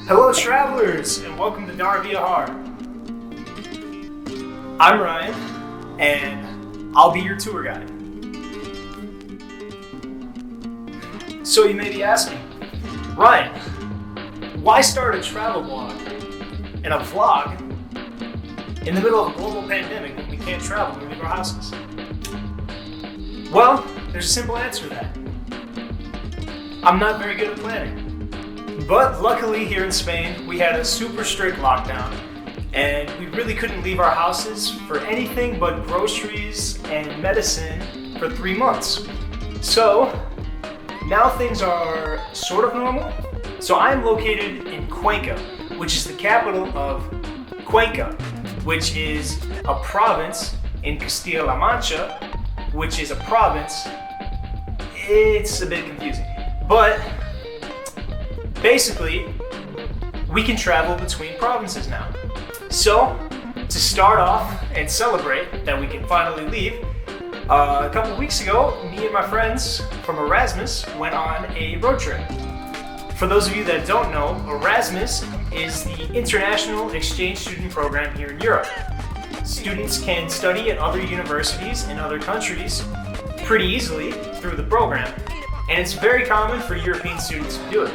Hello travelers, and welcome to Darviahar. I'm Ryan, and I'll be your tour guide. So you may be asking, Ryan, why start a travel blog and a vlog in the middle of a global pandemic when we can't travel and leave our houses? Well, there's a simple answer to that. I'm not very good at planning. But luckily here in Spain, we had a super strict lockdown and we really couldn't leave our houses for anything but groceries and medicine for 3 months. So now things are sort of normal. So I'm located in Cuenca, which is the capital of Cuenca, which is a province in Castilla-La Mancha, which is a province. It's a bit confusing, but basically, we can travel between provinces now. So, to start off and celebrate that we can finally leave, a couple weeks ago, me and my friends from Erasmus went on a road trip. For those of you that don't know, Erasmus is the international exchange student program here in Europe. Students can study at other universities in other countries pretty easily through the program, and it's very common for European students to do it.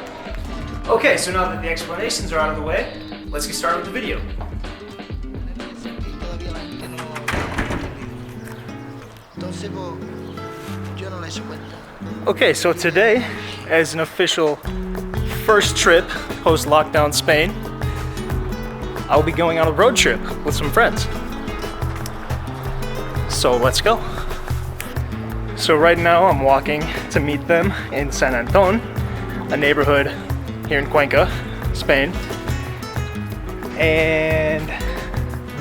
Okay, so now that the explanations are out of the way, let's get started with the video. Okay, so today, as an official first trip post-lockdown Spain, I'll be going on a road trip with some friends. So let's go. So right now I'm walking to meet them in San Anton, a neighborhood here in Cuenca, Spain. And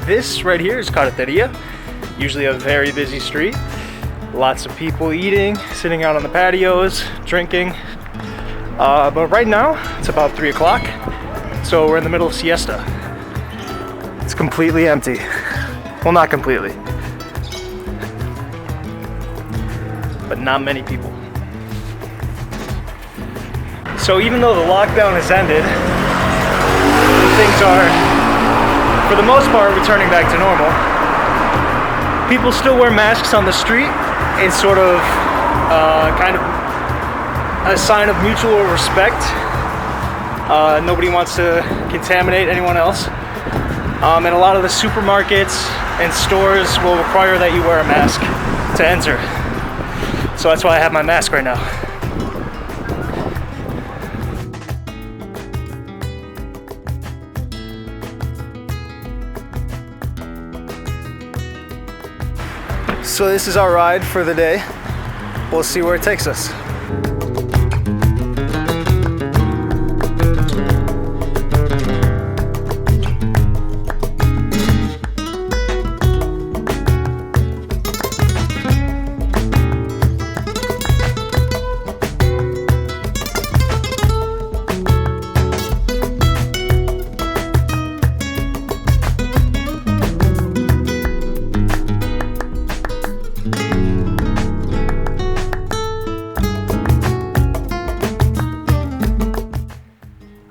this right here is Carreteria, usually a very busy street. Lots of people eating, sitting out on the patios, drinking. But right now, it's about 3 o'clock, so we're in the middle of siesta. It's completely empty. Well, not completely, but not many people. So even though the lockdown has ended, things are, for the most part, returning back to normal. People still wear masks on the street. It's sort of kind of a sign of mutual respect. Nobody wants to contaminate anyone else. And a lot of the supermarkets and stores will require that you wear a mask to enter. So that's why I have my mask right now. So this is our ride for the day. We'll see where it takes us.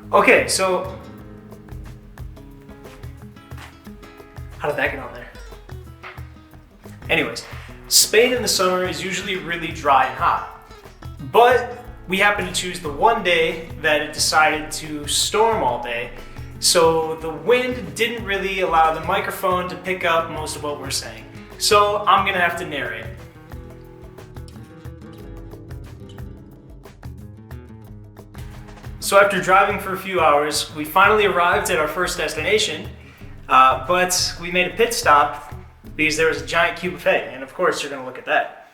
Okay, so how did that get on there? Anyways, Spain in the summer is usually really dry and hot, but we happened to choose the one day that it decided to storm all day, so the wind didn't really allow the microphone to pick up most of what we're saying. So I'm gonna have to narrate. So after driving for a few hours, we finally arrived at our first destination, but we made a pit stop because there was a giant cube buffet, and of course you're going to look at that.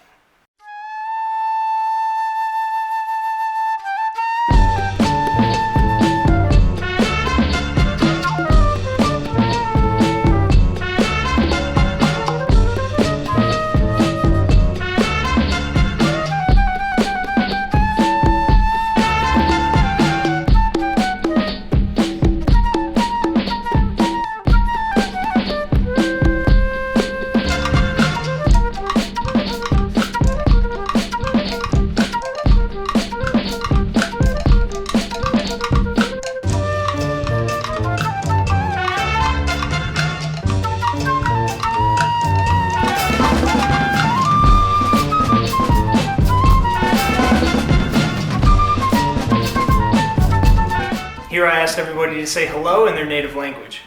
Here I asked everybody to say hello in their native language.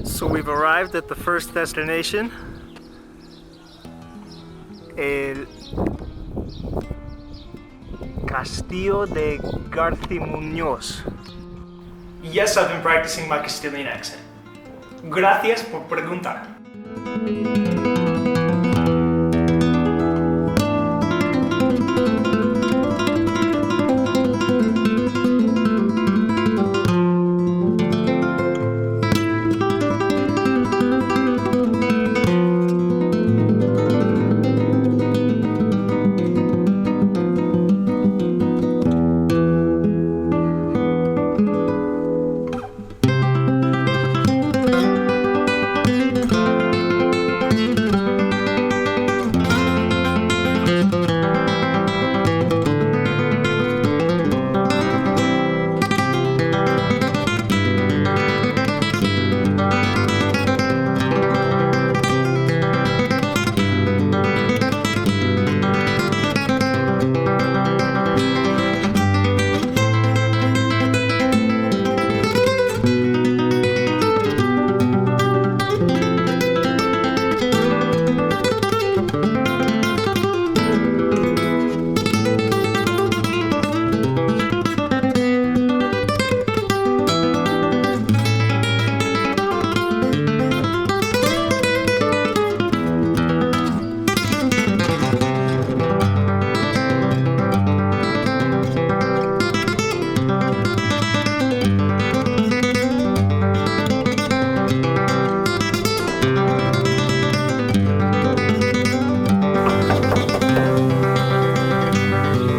So we've arrived at the first destination, el Castillo de Garcimuñoz. Yes, I've been practicing my Castilian accent. Gracias por preguntar.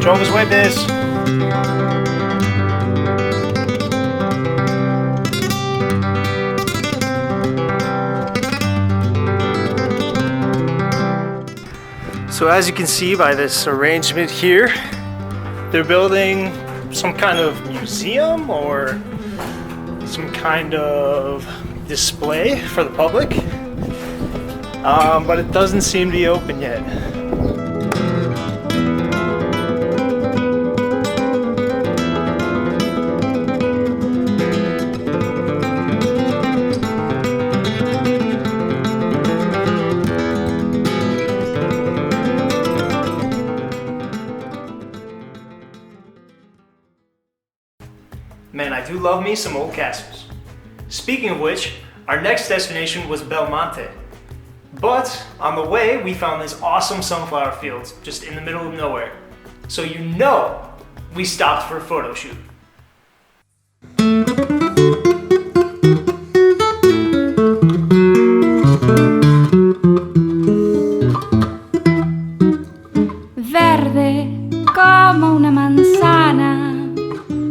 Drove his witness. So as you can see by this arrangement here, they're building some kind of museum or some kind of display for the public, but it doesn't seem to be open yet. Man, I do love me some old castles. Speaking of which, our next destination was Belmonte. But on the way, we found this awesome sunflower fields just in the middle of nowhere. So you know we stopped for a photo shoot. Verde como una manzana,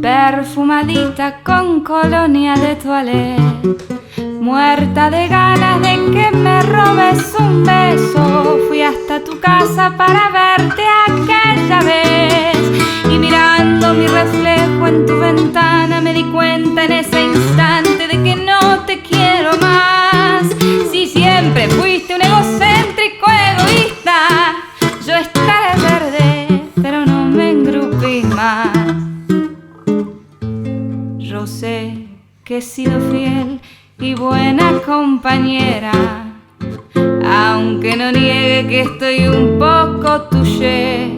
perfumadita con colonia de toilette. Muerta de ganas de que me robes un beso, fui hasta tu casa para verte aquella vez. Y mirando mi reflejo en tu ventana me di cuenta en ese instante de que no te quiero más. Si siempre fuiste un egocéntrico egoísta, yo estaré verde, pero no me engrupís más. Yo sé que he sido fiel y buena compañera, aunque no niegue que estoy un poco tuye,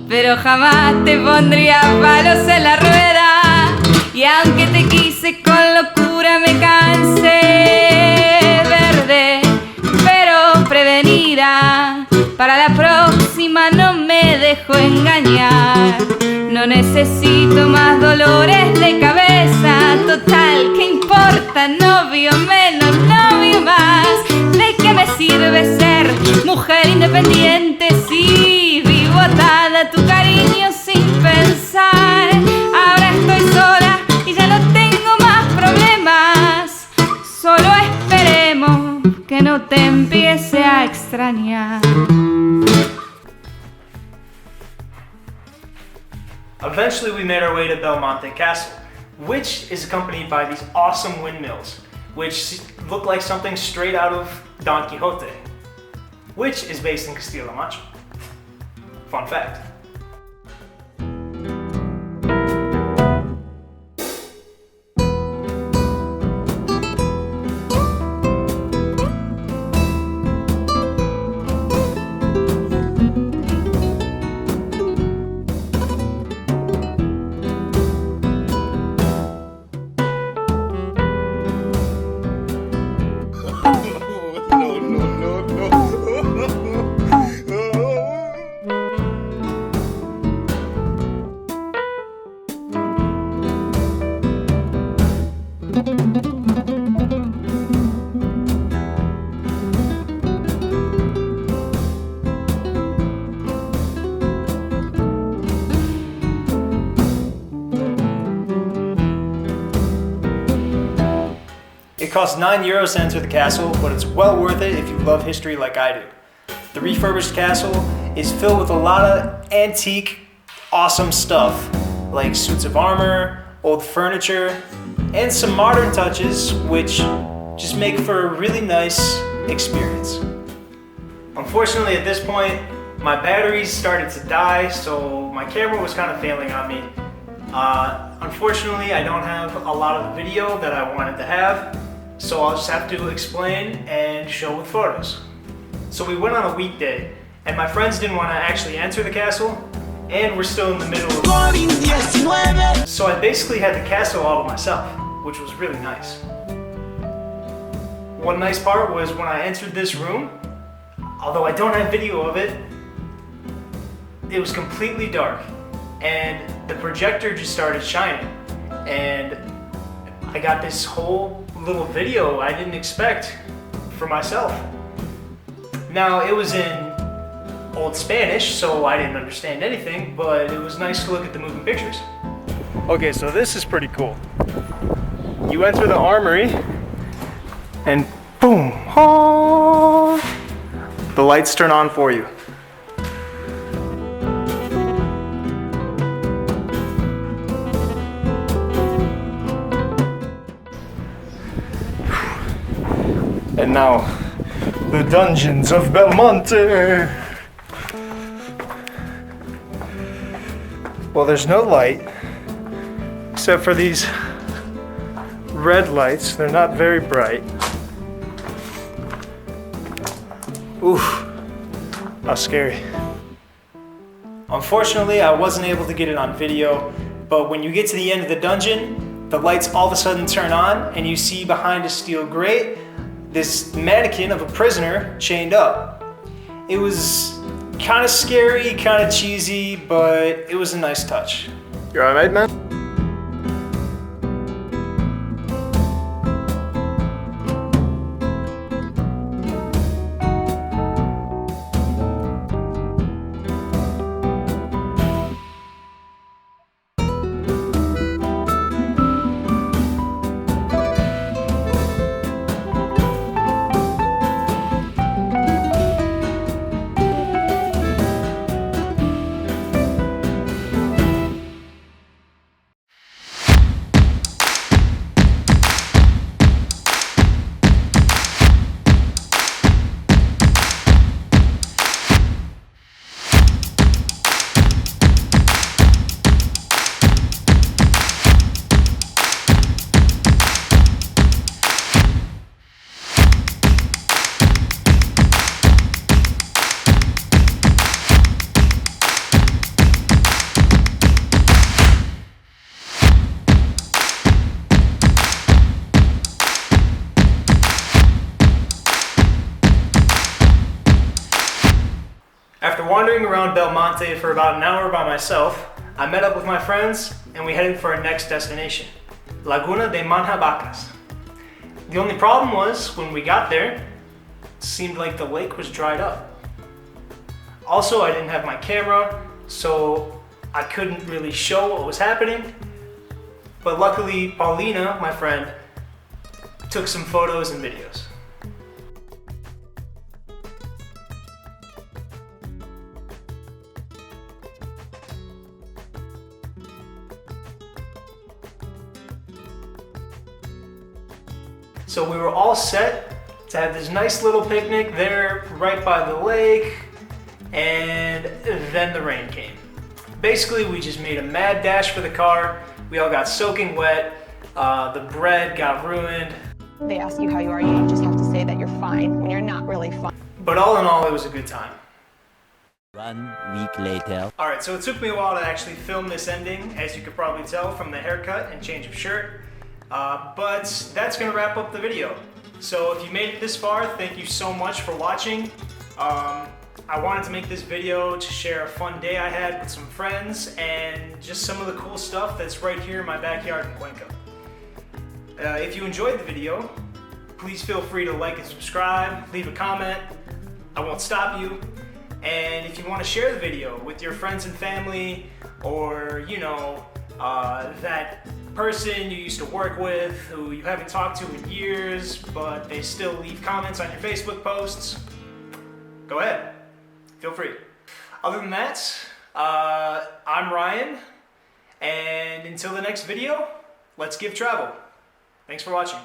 pero jamás te pondría palos en la rueda. Y aunque te quise con locura me cansé, verde, pero prevenida, para la próxima no me dejo engañar. No necesito más dolores de cabeza, total, ¿qué importa? Novio menos, novio más. ¿De qué me sirve ser mujer independiente si vivo atada a tu cariño sin pensar? Ahora estoy sola y ya no tengo más problemas. Solo esperemos que no te empiece a extrañar. Eventually we made our way to Belmonte Castle, which is accompanied by these awesome windmills, which look like something straight out of Don Quixote, which is based in Castilla-La Mancha. Fun fact. costs €9 to enter the castle, but it's well worth it if you love history like I do. The refurbished castle is filled with a lot of antique, awesome stuff, like suits of armor, old furniture, and some modern touches, which just make for a really nice experience. Unfortunately, at this point, my batteries started to die, so my camera was kind of failing on me. Unfortunately, I don't have a lot of the video that I wanted to have, so I'll just have to explain and show with photos. So we went on a weekday, and my friends didn't want to actually enter the castle, and we're still in the middle of COVID. So I basically had the castle all to myself, which was really nice. One nice part was when I entered this room, although I don't have video of it, it was completely dark, and the projector just started shining, and I got this whole little video I didn't expect for myself. Now, it was in Old Spanish, so I didn't understand anything, but it was nice to look at the moving pictures. Okay, so this is pretty cool. You enter the armory, and boom, oh, the lights turn on for you. And now, the dungeons of Belmonte. Well, there's no light, except for these red lights. They're not very bright. Oof, how scary. Unfortunately, I wasn't able to get it on video, but when you get to the end of the dungeon, the lights all of a sudden turn on, and you see behind a steel grate this mannequin of a prisoner chained up. It was kind of scary, kind of cheesy, but it was a nice touch. You alright, man? After wandering around Belmonte for about an hour by myself, I met up with my friends and we headed for our next destination, Laguna de Manjabacas. The only problem was, when we got there, it seemed like the lake was dried up. Also, I didn't have my camera, so I couldn't really show what was happening, but luckily Paulina, my friend, took some photos and videos. So we were all set to have this nice little picnic there right by the lake, and then the rain came. Basically, we just made a mad dash for the car. We all got soaking wet, the bread got ruined. They ask you how you are, you just have to say that you're fine when you're not really fine. But all in all, it was a good time. 1 week later. Alright, so it took me a while to actually film this ending, as you could probably tell from the haircut and change of shirt. But that's going to wrap up the video. So if you made it this far, thank you so much for watching. I wanted to make this video to share a fun day I had with some friends and just some of the cool stuff that's right here in my backyard in Cuenca. If you enjoyed the video, please feel free to like and subscribe, leave a comment. I won't stop you. And if you want to share the video with your friends and family, or, you know, that person you used to work with who you haven't talked to in years, but they still leave comments on your Facebook posts, go ahead. Feel free. Other than that, I'm Ryan, and until the next video, let's give travel. Thanks for watching.